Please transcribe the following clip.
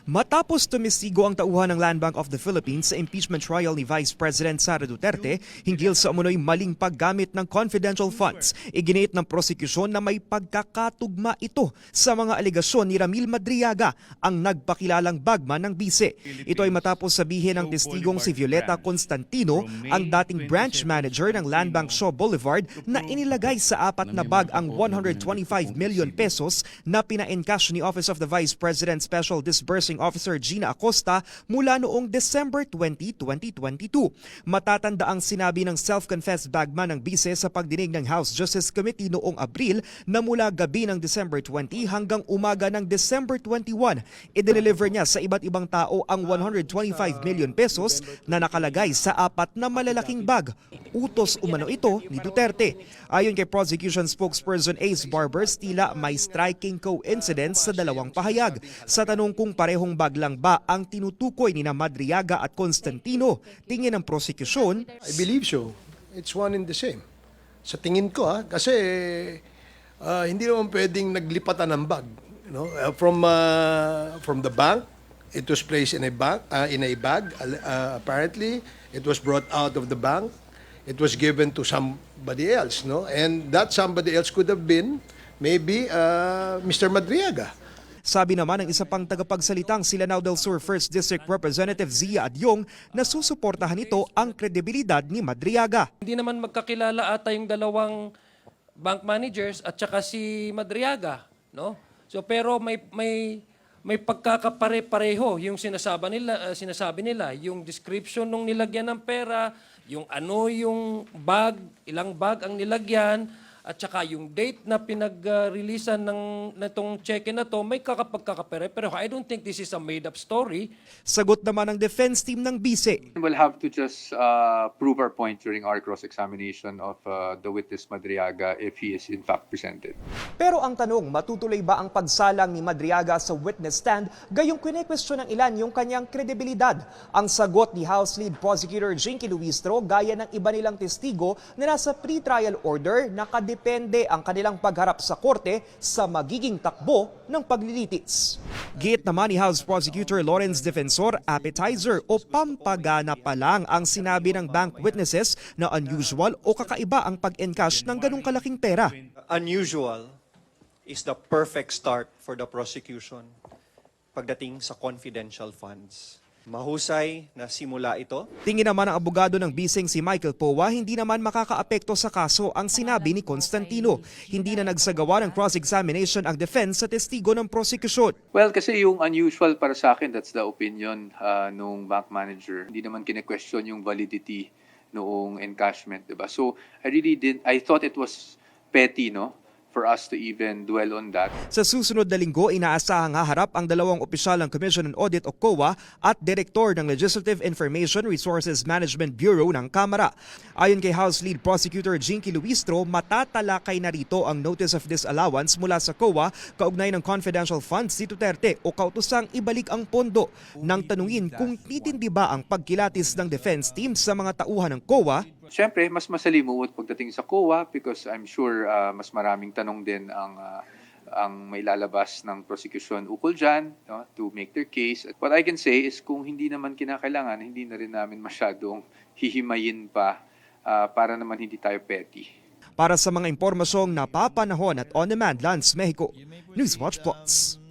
Matapos tumestigo ang tauhan ng Land Bank of the Philippines sa impeachment trial ni Vice President Sara Duterte hinggil sa umunoy maling paggamit ng confidential funds, iginit ng prosekusyon na may pagkakatugma ito sa mga alegasyon ni Ramil Madriaga, ang nagpakilalang bagman ng bise. Ito ay matapos sabihin ng testigong si Violeta Constantino, ang dating branch manager ng Land Bank Shaw Boulevard, na inilagay sa 4 na bag ang 125 million pesos na pina-encash ni Office of the Vice President Special Disbursing Officer Gina Acosta mula noong December 20, 2022. Matatanda ang sinabi ng self-confessed bagman ng bise sa pagdinig ng House Justice Committee noong Abril na mula gabi ng December 20 hanggang umaga ng December 21, i-deliver niya sa iba't ibang tao ang 125 million pesos na nakalagay sa 4 na malalaking bag. Utos umano ito ni Duterte. Ayon kay prosecution spokesperson Ace Barbers, tila may striking coincidence sa dalawang pahayag. Sa tanong kung parehong bag lang ba ang tinutukoy ni Madriaga at Constantino, tingin ng prosecution, I believe so. It's one and the same. Sa tingin ko kasi hindi naman pwedeng naglipatan ng bag. You know? From the bank, it was placed in a bag. Apparently, it was brought out of the bank. It was given to somebody else, no? And that somebody else could have been maybe Mr. Madriaga. Sabi naman ng isa pang tagapagsalitang si Lanao del Sur 1st District Representative Zia Adyong na susuportahan nito ang kredibilidad ni Madriaga. Hindi naman magkakilala ata yung dalawang bank managers at saka si Madriaga, no? So pero may pagkakapare-pareho yung sinasabi nila, yung description nung nilagyan ng pera, yung yung bag, ilang bag ang nilagyan, at saka yung date na pinag-releasean natong cheque na to, may kakapagkakapere. Pero I don't think this is a made-up story. Sagot naman ng defense team ng bise. We'll have to just prove our point during our cross-examination of the witness Madriaga if he is in fact presented. Pero ang tanong, matutuloy ba ang pagsalang ni Madriaga sa witness stand, gayong kwestiyon ng ilan yung kanyang kredibilidad? Ang sagot ni House Lead Prosecutor Jinky Luistro, gaya ng iba nilang testigo na nasa pre-trial order, nakadepende ang kanilang pagharap sa korte sa magiging takbo ng paglilitis. Giit naman ni House Prosecutor Lawrence Defensor, appetizer o pampagana pa lang ang sinabi ng bank witnesses na unusual o kakaiba ang pag-encash ng ganung kalaking pera. Unusual is the perfect start for the prosecution pagdating sa confidential funds. Mahusay na simula ito. Tingin naman ng abogado ng bising si Michael Powa, hindi naman makakaapekto sa kaso ang sinabi ni Constantino. Hindi na nagsagawa ng cross-examination ang defense sa testigo ng prosecution. Well, kasi yung unusual para sa akin, that's the opinion nung bank manager. Hindi naman kine-question yung validity noong encashment, diba? So, I thought it was petty, no? For us to even dwell on that. Sa susunod na linggo, inaasahang haharap ang dalawang opisyal ng Commission on Audit o COA at Direktor ng Legislative Information Resources Management Bureau ng Kamara. Ayon kay House Lead Prosecutor Jinky Luistro, matatalakay na rito ang Notice of Disallowance mula sa COA kaugnay ng confidential funds ni Duterte o kautusang ibalik ang pondo. Nang tanungin kung titindi ba ang pagkilatis ng defense team sa mga tauhan ng COA, Siyempre, mas masalimuot pagdating sa COA because I'm sure mas maraming tanong din ang may lalabas ng prosecution ukol dyan, no, to make their case. What I can say is kung hindi naman kinakailangan, hindi na rin namin masyadong hihimayin pa para naman hindi tayo petty. Para sa mga impormasyong napapanahon at on-demand, Lance Mexico, Newswatch Plus.